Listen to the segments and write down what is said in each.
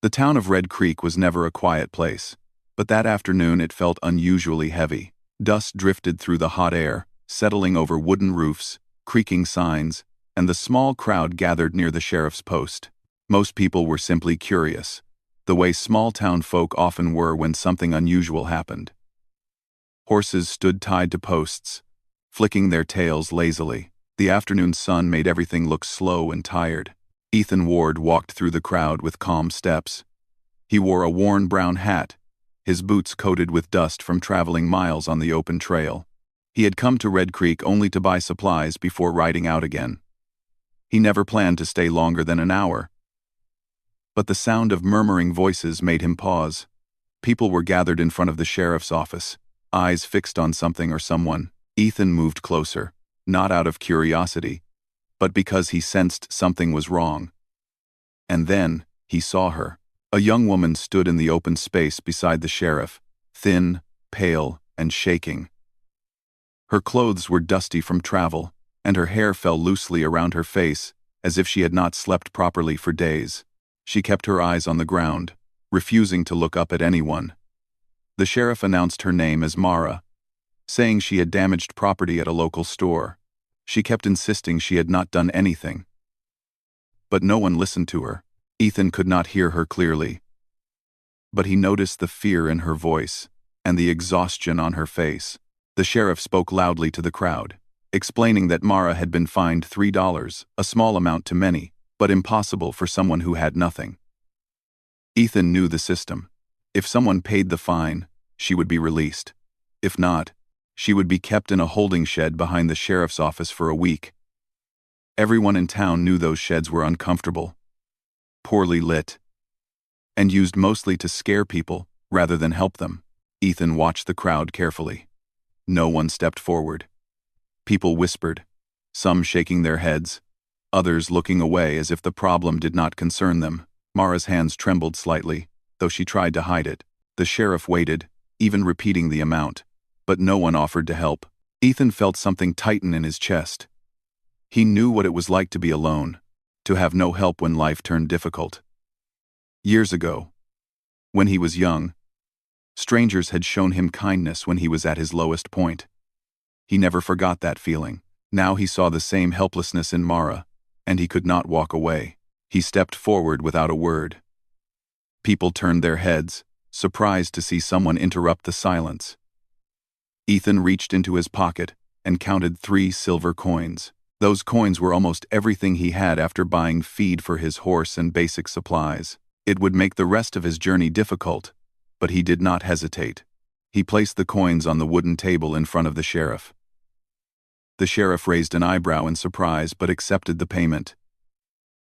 The town of Red Creek was never a quiet place, but that afternoon it felt unusually heavy. Dust drifted through the hot air, settling over wooden roofs, creaking signs, and the small crowd gathered near the sheriff's post. Most people were simply curious, the way small-town folk often were when something unusual happened. Horses stood tied to posts, flicking their tails lazily. The afternoon sun made everything look slow and tired. Ethan Ward walked through the crowd with calm steps. He wore a worn brown hat, his boots coated with dust from traveling miles on the open trail. He had come to Red Creek only to buy supplies before riding out again. He never planned to stay longer than an hour. But the sound of murmuring voices made him pause. People were gathered in front of the sheriff's office, eyes fixed on something or someone. Ethan moved closer, not out of curiosity, but because he sensed something was wrong. And then, he saw her. A young woman stood in the open space beside the sheriff, thin, pale, and shaking. Her clothes were dusty from travel, and her hair fell loosely around her face, as if she had not slept properly for days. She kept her eyes on the ground, refusing to look up at anyone. The sheriff announced her name as Mara, saying she had damaged property at a local store. She kept insisting she had not done anything. But no one listened to her. Ethan could not hear her clearly. But he noticed the fear in her voice, and the exhaustion on her face. The sheriff spoke loudly to the crowd, explaining that Mara had been fined $3, a small amount to many, but impossible for someone who had nothing. Ethan knew the system. If someone paid the fine, she would be released. If not, she would be kept in a holding shed behind the sheriff's office for a week. Everyone in town knew those sheds were uncomfortable, poorly lit, and used mostly to scare people rather than help them. Ethan watched the crowd carefully. No one stepped forward. People whispered, some shaking their heads, others looking away as if the problem did not concern them. Mara's hands trembled slightly, though she tried to hide it. The sheriff waited, even repeating the amount, but no one offered to help. Ethan felt something tighten in his chest. He knew what it was like to be alone, to have no help when life turned difficult. Years ago, when he was young, strangers had shown him kindness when he was at his lowest point. He never forgot that feeling. Now he saw the same helplessness in Mara, and he could not walk away. He stepped forward without a word. People turned their heads, surprised to see someone interrupt the silence. Ethan reached into his pocket and counted 3 silver coins. Those coins were almost everything he had after buying feed for his horse and basic supplies. It would make the rest of his journey difficult, but he did not hesitate. He placed the coins on the wooden table in front of the sheriff. The sheriff raised an eyebrow in surprise but accepted the payment.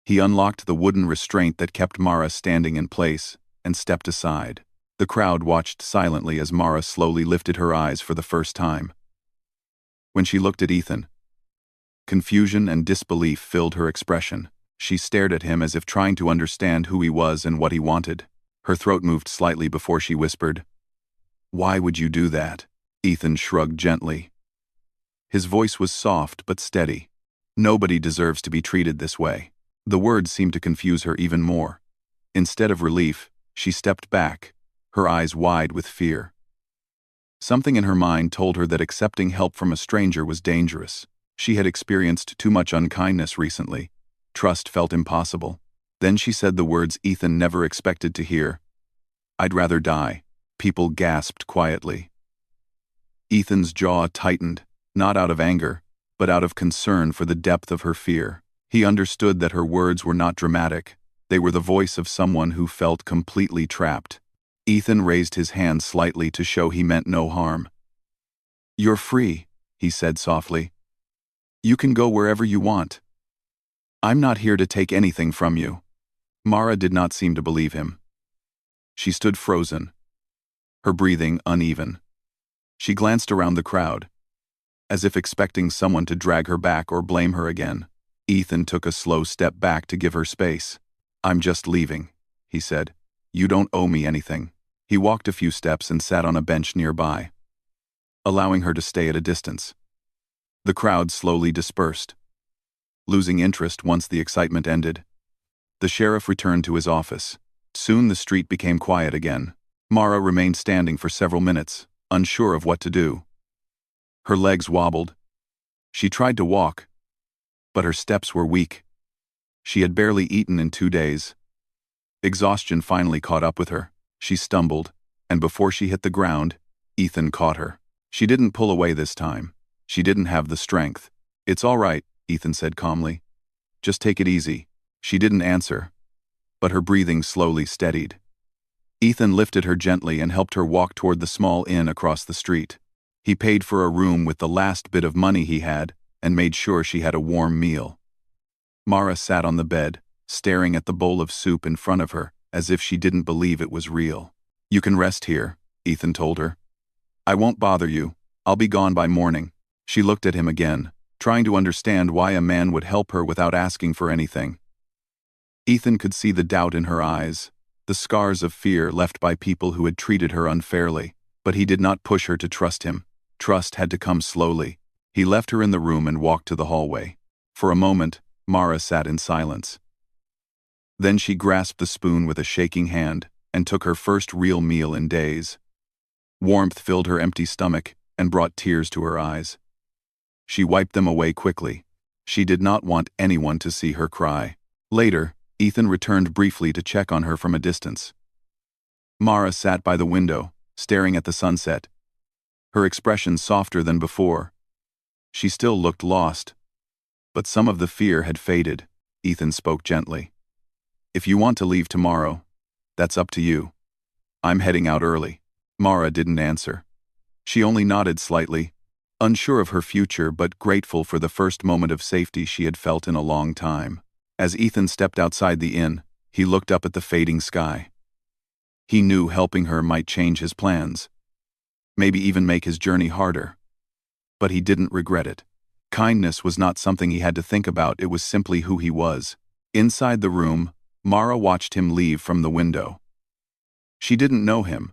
He unlocked the wooden restraint that kept Mara standing in place and stepped aside. The crowd watched silently as Mara slowly lifted her eyes for the first time. When she looked at Ethan, confusion and disbelief filled her expression. She stared at him as if trying to understand who he was and what he wanted. Her throat moved slightly before she whispered, "Why would you do that?" Ethan shrugged gently. His voice was soft but steady. "Nobody deserves to be treated this way." The words seemed to confuse her even more. Instead of relief, she stepped back, her eyes wide with fear. Something in her mind told her that accepting help from a stranger was dangerous. She had experienced too much unkindness recently. Trust felt impossible. Then she said the words Ethan never expected to hear. "I'd rather die." People gasped quietly. Ethan's jaw tightened, not out of anger, but out of concern for the depth of her fear. He understood that her words were not dramatic. They were the voice of someone who felt completely trapped. Ethan raised his hand slightly to show he meant no harm. "You're free," he said softly. "You can go wherever you want. I'm not here to take anything from you." Mara did not seem to believe him. She stood frozen, her breathing uneven. She glanced around the crowd, as if expecting someone to drag her back or blame her again. Ethan took a slow step back to give her space. "I'm just leaving," he said. "You don't owe me anything." He walked a few steps and sat on a bench nearby, allowing her to stay at a distance. The crowd slowly dispersed, losing interest once the excitement ended. The sheriff returned to his office, Soon the street became quiet again. Mara remained standing for several minutes, unsure of what to do. Her legs wobbled. She tried to walk, but her steps were weak. She had barely eaten in 2 days. Exhaustion finally caught up with her. She stumbled, and before she hit the ground, Ethan caught her. She didn't pull away this time. She didn't have the strength. "It's all right," Ethan said calmly. "Just take it easy." She didn't answer, but her breathing slowly steadied. Ethan lifted her gently and helped her walk toward the small inn across the street. He paid for a room with the last bit of money he had and made sure she had a warm meal. Mara sat on the bed, staring at the bowl of soup in front of her, as if she didn't believe it was real. "You can rest here," Ethan told her. "I won't bother you. I'll be gone by morning." She looked at him again, trying to understand why a man would help her without asking for anything. Ethan could see the doubt in her eyes, the scars of fear left by people who had treated her unfairly, but he did not push her to trust him. Trust had to come slowly. He left her in the room and walked to the hallway. For a moment, Mara sat in silence. Then she grasped the spoon with a shaking hand and took her first real meal in days. Warmth filled her empty stomach and brought tears to her eyes. She wiped them away quickly. She did not want anyone to see her cry. Later, Ethan returned briefly to check on her from a distance. Mara sat by the window, staring at the sunset, her expression softer than before. She still looked lost, but some of the fear had faded. Ethan spoke gently. "If you want to leave tomorrow, that's up to you. I'm heading out early." Mara didn't answer. She only nodded slightly, unsure of her future but grateful for the first moment of safety she had felt in a long time. As Ethan stepped outside the inn, he looked up at the fading sky. He knew helping her might change his plans, maybe even make his journey harder. But he didn't regret it. Kindness was not something he had to think about, it was simply who he was. Inside the room, Mara watched him leave from the window. She didn't know him,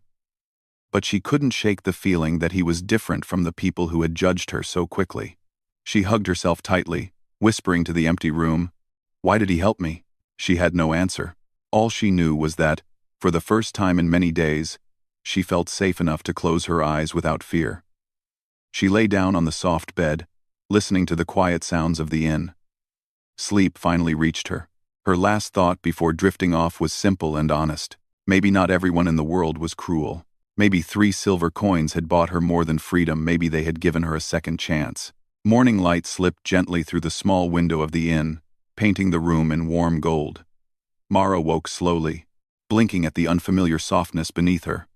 but she couldn't shake the feeling that he was different from the people who had judged her so quickly. She hugged herself tightly, whispering to the empty room, "Why did he help me?" She had no answer. All she knew was that, for the first time in many days, she felt safe enough to close her eyes without fear. She lay down on the soft bed, listening to the quiet sounds of the inn. Sleep finally reached her. Her last thought before drifting off was simple and honest. Maybe not everyone in the world was cruel. Maybe 3 silver coins had bought her more than freedom, maybe they had given her a second chance. Morning light slipped gently through the small window of the inn, painting the room in warm gold. Mara woke slowly, blinking at the unfamiliar softness beneath her.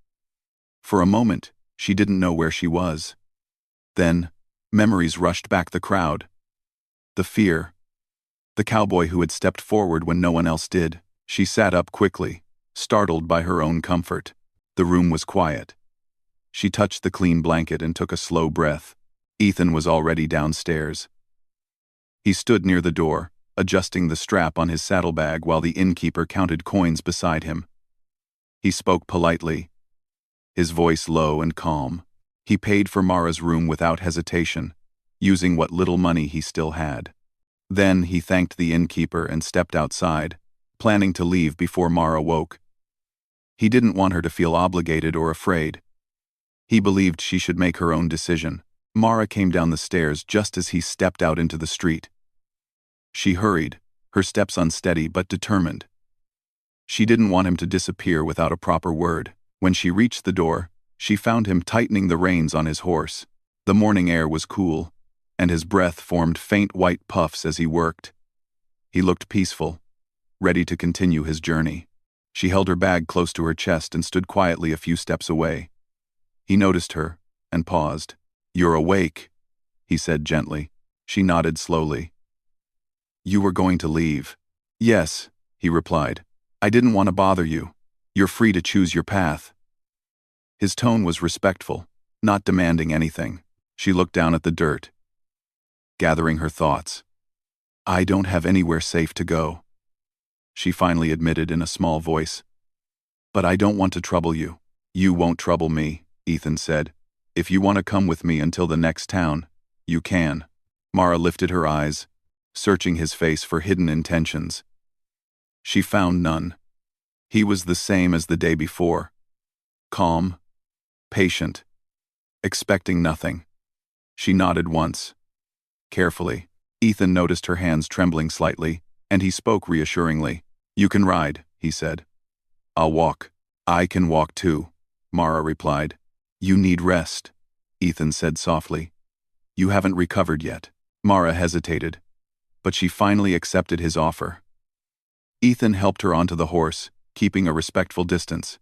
For a moment, she didn't know where she was. Then, memories rushed back: the crowd, the fear, the cowboy who had stepped forward when no one else did. She sat up quickly, startled by her own comfort. The room was quiet. She touched the clean blanket and took a slow breath. Ethan was already downstairs. He stood near the door, adjusting the strap on his saddlebag while the innkeeper counted coins beside him. He spoke politely, his voice low and calm. He paid for Mara's room without hesitation, using what little money he still had. Then he thanked the innkeeper and stepped outside, planning to leave before Mara woke. He didn't want her to feel obligated or afraid. He believed she should make her own decision. Mara came down the stairs just as he stepped out into the street. She hurried, her steps unsteady but determined. She didn't want him to disappear without a proper word. When she reached the door, she found him tightening the reins on his horse. The morning air was cool, and his breath formed faint white puffs as he worked. He looked peaceful, ready to continue his journey. She held her bag close to her chest and stood quietly a few steps away. He noticed her and paused. "You're awake," he said gently. She nodded slowly. "You were going to leave." "Yes," he replied. "I didn't want to bother you. You're free to choose your path." His tone was respectful, not demanding anything. She looked down at the dirt, gathering her thoughts. "I don't have anywhere safe to go," she finally admitted in a small voice. "But I don't want to trouble you." "You won't trouble me," Ethan said. "If you want to come with me until the next town, you can." Mara lifted her eyes, searching his face for hidden intentions. She found none. He was the same as the day before. Calm, patient, expecting nothing. She nodded once. Carefully, Ethan noticed her hands trembling slightly, and he spoke reassuringly. "You can ride," he said. "I'll walk." "I can walk too," Mara replied. "You need rest," Ethan said softly. "You haven't recovered yet." Mara hesitated, but she finally accepted his offer. Ethan helped her onto the horse, keeping a respectful distance.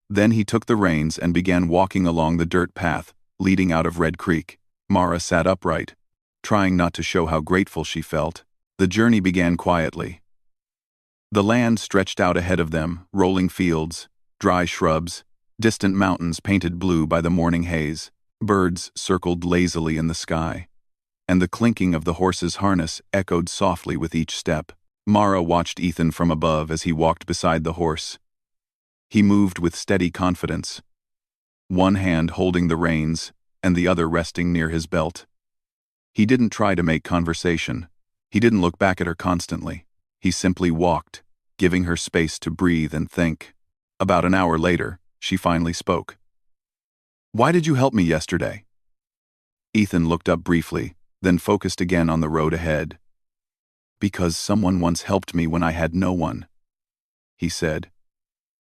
Then he took the reins and began walking along the dirt path, leading out of Red Creek. Mara sat upright, trying not to show how grateful she felt. The journey began quietly. The land stretched out ahead of them, rolling fields, dry shrubs, distant mountains painted blue by the morning haze. Birds circled lazily in the sky, and the clinking of the horse's harness echoed softly with each step. Mara watched Ethan from above as he walked beside the horse. He moved with steady confidence, one hand holding the reins and the other resting near his belt. He didn't try to make conversation. He didn't look back at her constantly. He simply walked, giving her space to breathe and think. About an hour later, she finally spoke. "Why did you help me yesterday?" Ethan looked up briefly, then focused again on the road ahead. "Because someone once helped me when I had no one," he said.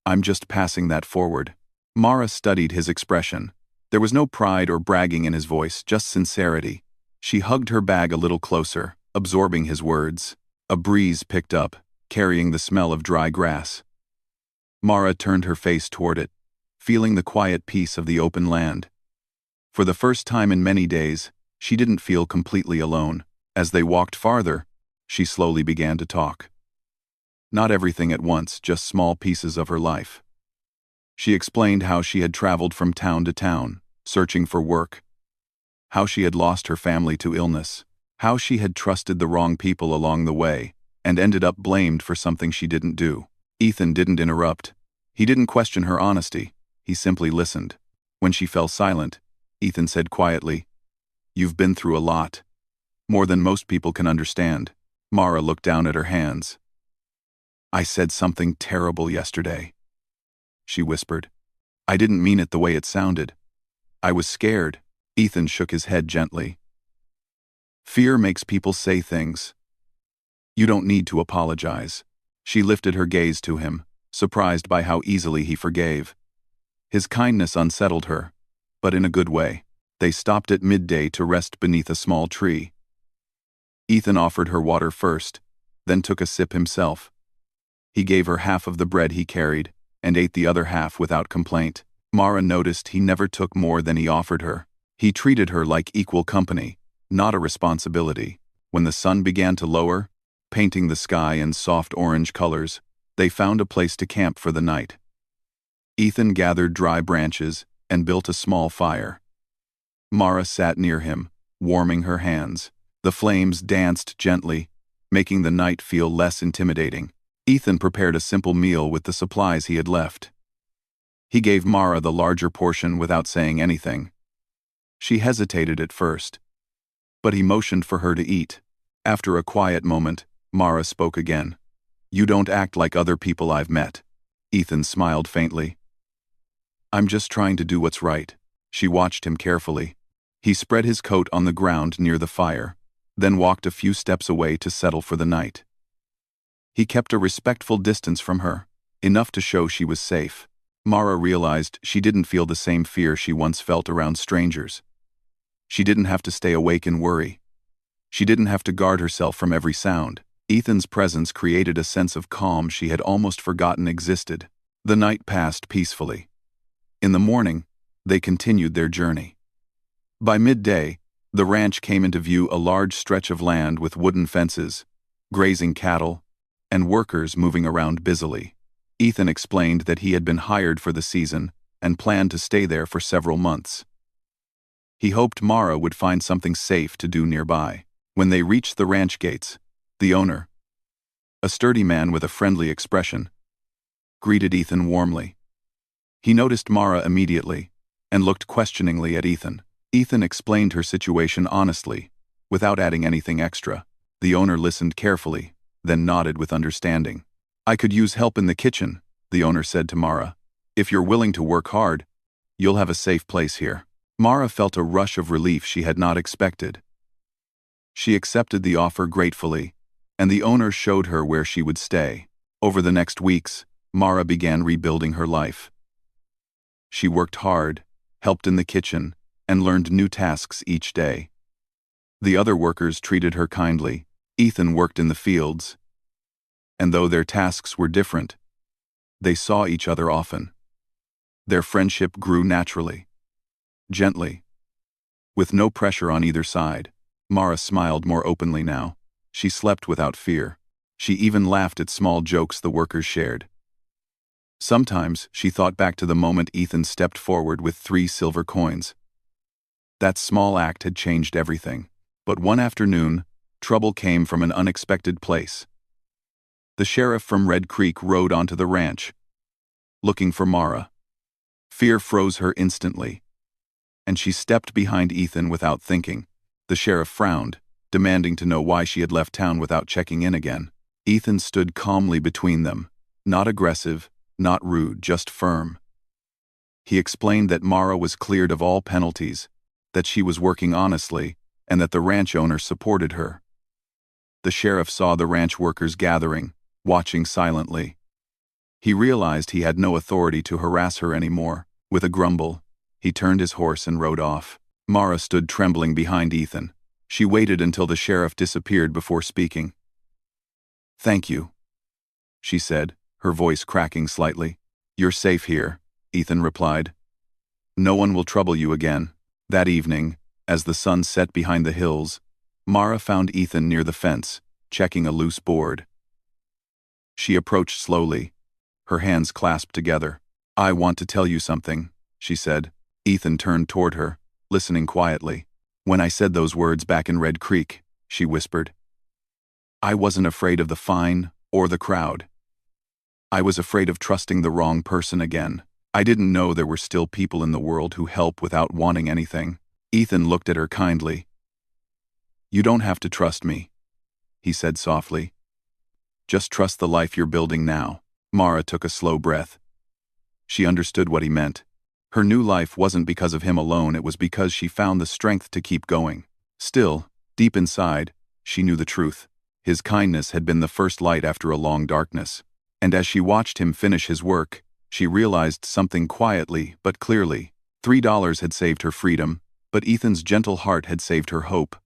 "I'm just passing that forward." Mara studied his expression. There was no pride or bragging in his voice, just sincerity. She hugged her bag a little closer, absorbing his words. A breeze picked up, carrying the smell of dry grass. Mara turned her face toward it, feeling the quiet peace of the open land. For the first time in many days, she didn't feel completely alone. As they walked farther, she slowly began to talk. Not everything at once, just small pieces of her life. She explained how she had traveled from town to town, searching for work. How she had lost her family to illness. How she had trusted the wrong people along the way, and ended up blamed for something she didn't do. Ethan didn't interrupt. He didn't question her honesty. He simply listened. When she fell silent, Ethan said quietly, "You've been through a lot. More than most people can understand." Mara looked down at her hands. "I said something terrible yesterday," she whispered. "I didn't mean it the way it sounded. I was scared." Ethan shook his head gently. "Fear makes people say things. You don't need to apologize." She lifted her gaze to him, surprised by how easily he forgave. His kindness unsettled her, but in a good way. They stopped at midday to rest beneath a small tree. Ethan offered her water first, then took a sip himself. He gave her half of the bread he carried, and ate the other half without complaint. Mara noticed he never took more than he offered her. He treated her like equal company, not a responsibility. When the sun began to lower, painting the sky in soft orange colors, they found a place to camp for the night. Ethan gathered dry branches and built a small fire. Mara sat near him, warming her hands. The flames danced gently, making the night feel less intimidating. Ethan prepared a simple meal with the supplies he had left. He gave Mara the larger portion without saying anything. She hesitated at first, but he motioned for her to eat. After a quiet moment, Mara spoke again. "You don't act like other people I've met." Ethan smiled faintly. "I'm just trying to do what's right." She watched him carefully. He spread his coat on the ground near the fire, then walked a few steps away to settle for the night. He kept a respectful distance from her, enough to show she was safe. Mara realized she didn't feel the same fear she once felt around strangers. She didn't have to stay awake and worry. She didn't have to guard herself from every sound. Ethan's presence created a sense of calm she had almost forgotten existed. The night passed peacefully. In the morning, they continued their journey. By midday, the ranch came into view, a large stretch of land with wooden fences, grazing cattle, and workers moving around busily. Ethan explained that he had been hired for the season and planned to stay there for several months. He hoped Mara would find something safe to do nearby. When they reached the ranch gates, the owner, a sturdy man with a friendly expression, greeted Ethan warmly. He noticed Mara immediately and looked questioningly at Ethan. Ethan explained her situation honestly, without adding anything extra. The owner listened carefully, then nodded with understanding. "I could use help in the kitchen," the owner said to Mara. "If you're willing to work hard, you'll have a safe place here." Mara felt a rush of relief she had not expected. She accepted the offer gratefully, and the owner showed her where she would stay. Over the next weeks, Mara began rebuilding her life. She worked hard, helped in the kitchen, and learned new tasks each day. The other workers treated her kindly. Ethan worked in the fields, and though their tasks were different, they saw each other often. Their friendship grew naturally, gently, with no pressure on either side. Mara smiled more openly now. She slept without fear. She even laughed at small jokes the workers shared. Sometimes she thought back to the moment Ethan stepped forward with 3 silver coins. That small act had changed everything. But one afternoon, trouble came from an unexpected place. The sheriff from Red Creek rode onto the ranch, looking for Mara. Fear froze her instantly, and she stepped behind Ethan without thinking. The sheriff frowned, demanding to know why she had left town without checking in again. Ethan stood calmly between them, not aggressive, not rude, just firm. He explained that Mara was cleared of all penalties, that she was working honestly, and that the ranch owner supported her. The sheriff saw the ranch workers gathering, watching silently. He realized he had no authority to harass her anymore. With a grumble, he turned his horse and rode off. Mara stood trembling behind Ethan. She waited until the sheriff disappeared before speaking. "Thank you," she said, her voice cracking slightly. "You're safe here," Ethan replied. "No one will trouble you again." That evening, as the sun set behind the hills, Mara found Ethan near the fence, checking a loose board. She approached slowly, her hands clasped together. "I want to tell you something," she said. Ethan turned toward her, listening quietly. "When I said those words back in Red Creek," she whispered, "I wasn't afraid of the fine or the crowd. I was afraid of trusting the wrong person again. I didn't know there were still people in the world who help without wanting anything." Ethan looked at her kindly. "You don't have to trust me," he said softly. "Just trust the life you're building now." Mara took a slow breath. She understood what he meant. Her new life wasn't because of him alone, it was because she found the strength to keep going. Still, deep inside, she knew the truth. His kindness had been the first light after a long darkness. And as she watched him finish his work, she realized something quietly but clearly. $3 had saved her freedom, but Ethan's gentle heart had saved her hope.